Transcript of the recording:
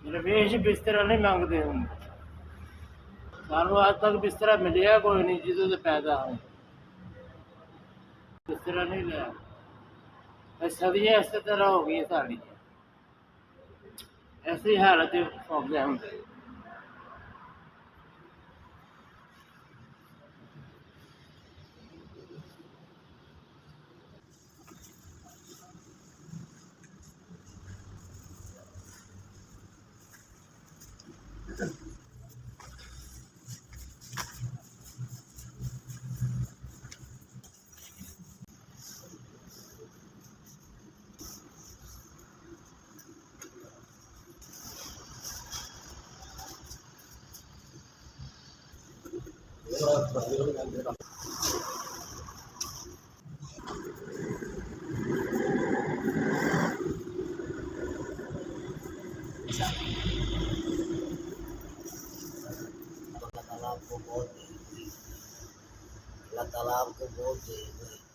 रमेश बिस्तरा नहीं मांगते हम, सानू आज तक बिस्तरा मिलिया कोई नहीं जिदों से पैदा हो बिस्तरा नहीं लिया। सदियां इस तरह हो गई साड़ी, ऐसी हालत हो गया हम। अल्लाह ताला आपको बहुत दे, अल्लाह ताला आपको बहुत दे।